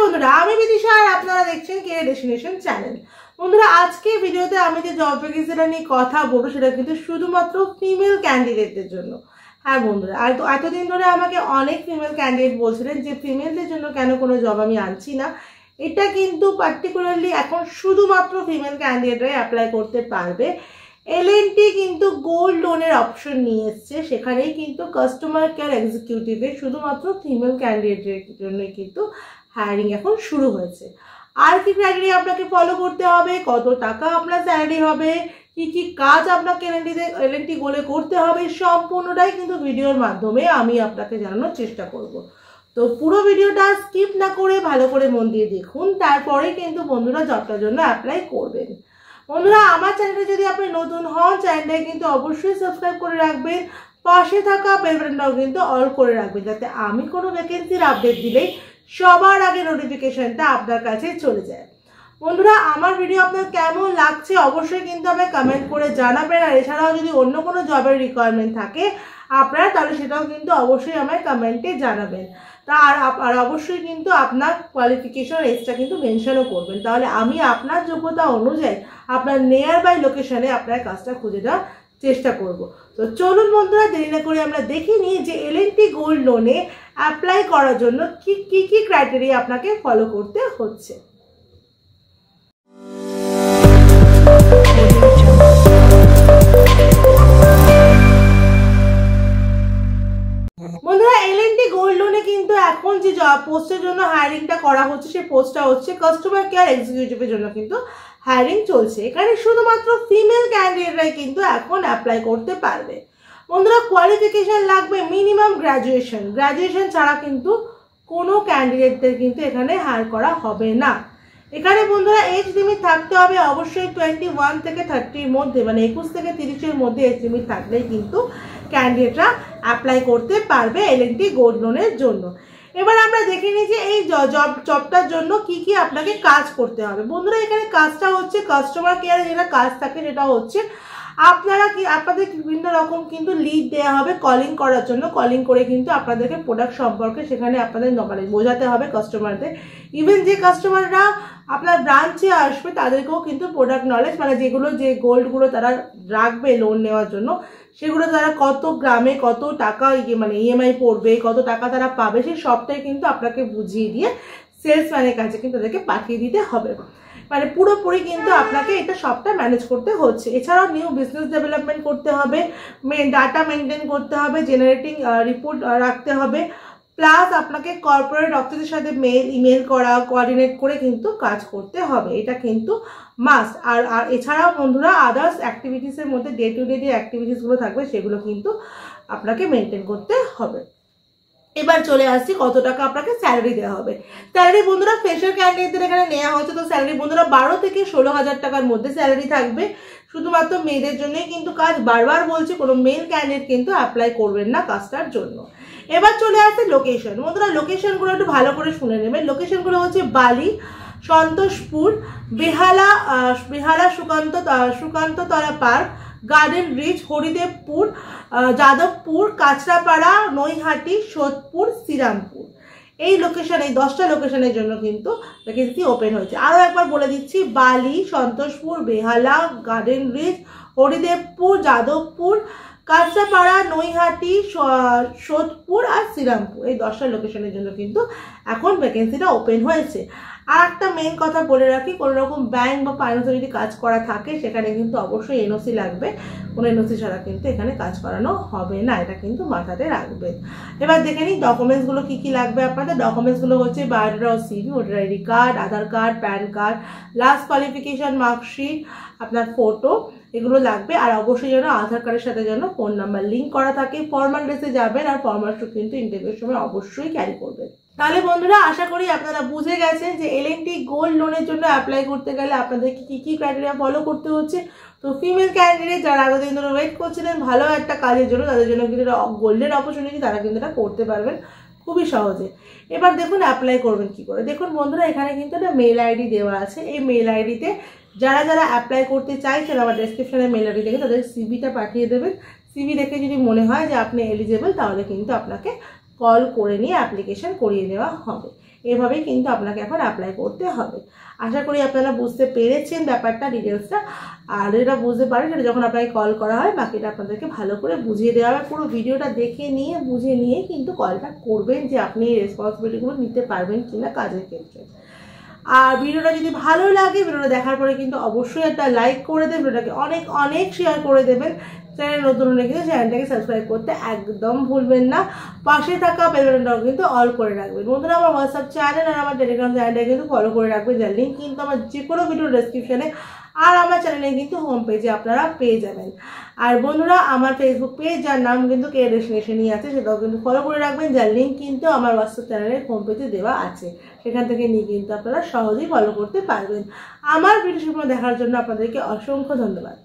বন্ধুরা, আমি বিদিশা আর আপনারা দেখছেন কেরিয়ার ডেস্টিনেশন চ্যানেল। বন্ধুরা, আজকে ভিডিওতে আমি যে জব ভ্যাকেন্সিটা নিয়ে কথা বলবো সেটা কিন্তু শুধুমাত্র ফিমেল ক্যান্ডিডেটদের জন্য। হ্যাঁ বন্ধুরা, আর তো এতদিন ধরে আমাকে অনেক ফিমেল ক্যান্ডিডেট বলছিলেন যে ফিমেলদের জন্য কেন কোনো জব আমি আনছি না। এটা কিন্তু পার্টিকুলারলি এখন শুধুমাত্র ফিমেল ক্যান্ডিডেটরাই অ্যাপ্লাই করতে পারবে। এলএনটি কিন্তু গোল্ড লোনের অপশন নিয়ে এসছে, সেখানেই কিন্তু কাস্টমার কেয়ার এক্সিকিউটিভে শুধুমাত্র ফিমেল ক্যান্ডিডেটের জন্যই কিন্তু হায়ারিং এখন শুরু হয়েছে। আর কি ক্রাইটেরিয়া আপনাকে ফলো করতে হবে, কত টাকা আপনার স্যালারি হবে, কি কি কাজ আপনাকে এলএনটি গোলে করতে হবে, সম্পূর্ণটাই কিন্তু ভিডিওর মাধ্যমে আমি আপনাকে জানানোর চেষ্টা করব। তো পুরো ভিডিওটা স্কিপ না করে ভালো করে মন দিয়ে দেখুন, তারপরে কিন্তু বন্ধুরা জবটার জন্য অ্যাপ্লাই করবেন। বন্ধুরা, আমার চ্যানেলে যদি আপনি নতুন হন, চ্যানেলটাকে কিন্তু অবশ্যই সাবস্ক্রাইব করে রাখবেন, পাশে থাকা বেল বাটনটাও কিন্তু অল করে রাখবেন, যাতে আমি কোনো ভ্যাকেন্সির আপডেট দিলেই সবার আগে নোটিফিকেশনটা আপনার কাছে চলে যায়। বন্ধুরা, আমার ভিডিও আপনার কেমন লাগছে অবশ্যই কিন্তু আমায় কমেন্ট করে জানাবেন। আর এছাড়াও যদি অন্য কোনো জবের রিকোয়ারমেন্ট থাকে আপনারা, তাহলে সেটাও কিন্তু অবশ্যই আমায় কমেন্টে জানাবেন। আর অবশ্যই কিন্তু আপনার কোয়ালিফিকেশন এক্সট্রা কিন্তু মেনশনও করবেন, তাহলে আমি আপনার যোগ্যতা অনুযায়ী আপনার নিয়ার বাই লোকেশনে আপনার কাজটা খুঁজে দেওয়ার চেষ্টা করব। তো চলুন বন্ধুরা, দেরি না করে আমরা দেখে নিই যে এলএনটি গোল্ড লোনে অ্যাপ্লাই করার জন্য কি কি ক্রাইটেরিয়া আপনাকে ফলো করতে হচ্ছে। বন্ধুরা, এলএনটি গোল্ড লোনে কিন্তু এখন যে জব পোস্টের জন্য হায়ারিংটা করা হচ্ছে, সেই পোস্টটা হচ্ছে কাস্টমার কেয়ার এক্সিকিউটিভের জন্য কিন্তু হায়ারিং চলছে। এখানে শুধুমাত্র ফিমেল ক্যান্ডিডেটরাই কিন্তু এখন অ্যাপ্লাই করতে পারবে। বন্ধুরা, কোয়ালিফিকেশন লাগবে মিনিমাম গ্র্যাজুয়েশন ছাড়া কিন্তু কোনো ক্যান্ডিডেটদের কিন্তু এখানে হায়ার করা হবে না। এখানে বন্ধুরা এজ লিমিট থাকতে হবে অবশ্যই 21 থেকে 30-র মধ্যে, মানে 21 থেকে 30-এর মধ্যে এজ লিমিট থাকলেই কিন্তু ক্যান্ডিডেটরা অ্যাপ্লাই করতে পারবে এলএনটি গোল্ড লোনের জন্য। এবার আমরা দেখে নিই যে এই জবটার জন্য কি কি আপনাকে কাজ করতে হবে। বন্ধুরা, এখানে কাজটা হচ্ছে কাস্টমার কেয়ারে যেটা কাজ থাকে সেটা হচ্ছে আপনাদের বিভিন্ন রকম কিন্তু লিড দেওয়া হবে কলিং করার জন্য। কলিং করে কিন্তু আপনাদেরকে প্রোডাক্ট সম্পর্কে সেখানে আপনাদের নলেজ বোঝাতে হবে কাস্টমারদের। ইভেন যে কাস্টমাররা আপনার ব্রাঞ্চে আসবে তাদেরকেও কিন্তু প্রোডাক্ট নলেজ, মানে যে গোল্ডগুলো তারা রাখবে লোন নেওয়ার জন্য, সেগুলো তারা কত গ্রামে কত টাকা মানে ইএমআই পড়বে, কত টাকা তারা পাবে, সেই সবটাই কিন্তু আপনাকে বুঝিয়ে দিয়ে সেলসম্যানের কাছে কিন্তু তাদেরকে পাঠিয়ে দিতে হবে। মানে পুরোপুরি কিন্তু আপনাকে এটা সবটা ম্যানেজ করতে হচ্ছে। এছাড়াও নিউ বিজনেস ডেভেলপমেন্ট করতে হবে, ডাটা মেনটেন করতে হবে, জেনারেটিং রিপোর্ট রাখতে হবে, প্লাস আপনাকে কর্পোরেট অফিসের সাথে ইমেল করা, কোঅর্ডিনেট করে কিন্তু কাজ করতে হবে, এটা কিন্তু মাস্ট। আর এছাড়াও বন্ধুরা আদার্স অ্যাক্টিভিটিসের মধ্যে ডে টু ডে যে অ্যাক্টিভিটিসগুলো থাকবে সেগুলো কিন্তু আপনাকে মেনটেন করতে হবে। এবার চলে আসছি কত টাকা আপনাকে স্যালারি দেওয়া হবে। স্যালারি বন্ধুরা ফ্রেশার ক্যান্ডিডেটদের এখানে নেওয়া হচ্ছে, তো স্যালারি বন্ধুরা 12 থেকে 16,000 টাকার মধ্যে স্যালারি থাকবে। শুধুমাত্র মেয়েদের জন্যই কিন্তু কাজ, বারবার বলছি কোনো মেল ক্যান্ডিডেট কিন্তু অ্যাপ্লাই করবেন না কাজটার জন্য। এবার চলে আসছে লোকেশন। বন্ধুরা, লোকেশনগুলো একটু ভালো করে শুনে নেবেন। লোকেশনগুলো হচ্ছে Bally, Santoshpur, Behala Sukantatala park, Garden Reach, Haridevpur, Jadavpur, Kanchrapara, Naihati, Sodepur, Serampore. এই লোকেশনে, এই 10টা লোকেশনের জন্য কিন্তু ভ্যাকেন্সি ওপেন হয়েছে। আরও একবার বলে দিচ্ছি, বালি, সন্তোষপুর, বেহালা, গার্ডেন রিচ, হরিদেবপুর, যাদবপুর, কাঁচরাপাড়া, নৈহাটি, সোদপুর আর শ্রীরামপুর, এই 10টা লোকেশনের জন্য কিন্তু এখন ভ্যাকেন্সিটা ওপেন হয়েছে। আর একটা মেন কথা বলে রাখি, কোনো রকম ব্যাংক বা ফাইন্যান্সে যদি কাজ করা থাকে সেখানে কিন্তু অবশ্যই এনওসি লাগবে। কোনো এনওসি ছাড়া কিন্তু এখানে কাজ করানো হবে না, এটা কিন্তু মাথাতে রাখবেন। এবার দেখে নিই ডকুমেন্টসগুলো কি কি লাগবে আপনাদের। ডকুমেন্টসগুলো হচ্ছে বায়োডাটা ও CV, voter ID card, Aadhaar card, PAN card, last qualification marksheet, আপনার ফটো, এগুলো লাগবে। আর অবশ্যই যেন আধার কার্ডের সাথে যেন ফোন নাম্বার লিঙ্ক করা থাকে। ফর্মাল ড্রেসে যাবেন, আর ফর্মাল শ্যু কিন্তু ইন্টারভিউর সময় অবশ্যই ক্যারি করবেন। তাহলে বন্ধুরা, আশা করি আপনারা বুঝে গেছেন যে এলএনটি গোল্ড লোনের জন্য অ্যাপ্লাই করতে গেলে আপনাদেরকে কি কি ক্রাইটেরিয়া ফলো করতে হচ্ছে। তো ফিমেল ক্যান্ডিডেট যারা এতদিন ধরে ওয়েট করছিলেন ভালো একটা কাজের জন্য, তাদের জন্য কিন্তু এটা গোল্ডেন অপরচুনিটি, তারা কিন্তু এটা করতে পারবেন খুবই সহজে। এবার দেখুন অ্যাপ্লাই করবেন কি করে। দেখুন বন্ধুরা, এখানে কিন্তু একটা মেল আইডি দেওয়া আছে। এই মেল আইডিতে যারা অ্যাপ্লাই করতে চাইছেন, আমার ডেসক্রিপশনে মেল আইডি দেখে তাদের সিভিটা পাঠিয়ে দেবেন। সিভি দেখে যদি মনে হয় যে আপনি এলিজেবল, তাহলে কিন্তু আপনাকে কল করে নিয়ে অ্যাপ্লিকেশন করিয়ে নেওয়া হবে। এভাবেই কিন্তু আপনাকে এখন অ্যাপ্লাই করতে হবে। আশা করি আপনারা বুঝতে পেরেছেন ব্যাপারটা, ডিটেলসটা। আর যেটা বুঝতে পারেন সেটা যখন আপনাকে কল করা হয় বাকিটা আপনাদেরকে ভালো করে বুঝিয়ে দেওয়া হবে। পুরো ভিডিওটা দেখে নিয়ে বুঝে নিয়ে কিন্তু কলটা করবেন যে আপনি এই রেসপন্সিবিলিটিগুলো নিতে পারবেন কিনা কাজের ক্ষেত্রে। আর ভিডিওটা যদি ভালো লাগে, ভিডিওটা দেখার পরে কিন্তু অবশ্যই একটা লাইক করে দেবেন, ভিডিওটাকে অনেক অনেক শেয়ার করে দেবেন। চ্যানেল নতুন হলে কিন্তু চ্যানেলটাকে সাবস্ক্রাইব করতে একদম ভুলবেন না। পাশে থাকা বেল বাটনটাও কিন্তু অল করে রাখবেন। বন্ধুরা, আমার হোয়াটসঅ্যাপ চ্যানেল আর আমার টেলিগ্রাম চ্যানেলটা কিন্তু ফলো করে রাখবেন, যার লিঙ্ক কিন্তু আমার যে কোনো ভিডিও ডেসক্রিপশনে আর আমার চ্যানেলে কিন্তু হোম পেজে আপনারা পেয়ে যাবেন। আর বন্ধুরা, আমার ফেসবুক পেজ যার নাম কিন্তু কে ডেস্টিনেশনই আছে, সেটাও কিন্তু ফলো করে রাখবেন, যার লিঙ্ক কিন্তু আমার হোয়াটসঅ্যাপ চ্যানেলের হোম পেজে দেওয়া আছে। সেখান থেকে নিয়ে কিন্তু আপনারা সহজেই ফলো করতে পারবেন। আমার ভিডিও দেখার জন্য আপনাদেরকে অসংখ্য ধন্যবাদ।